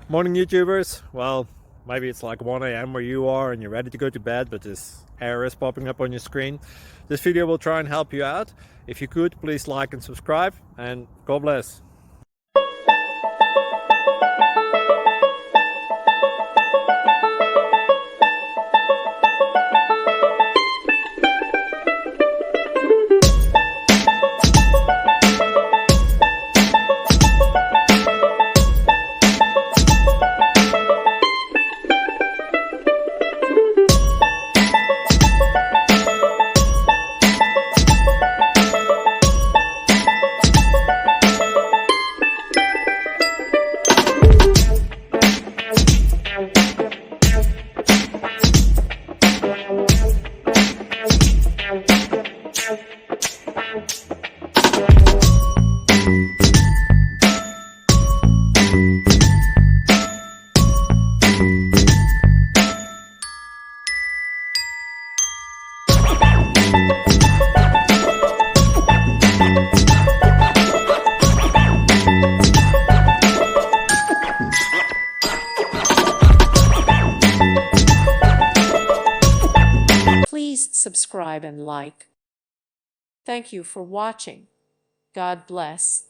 Morning YouTubers. Well, maybe it's like 1 a.m. where you are and you're ready to go to bed, but this error is popping up on your screen. This video will try and help you out. If you could, please like and subscribe, and God bless. Please subscribe and like. Thank you for watching. God bless.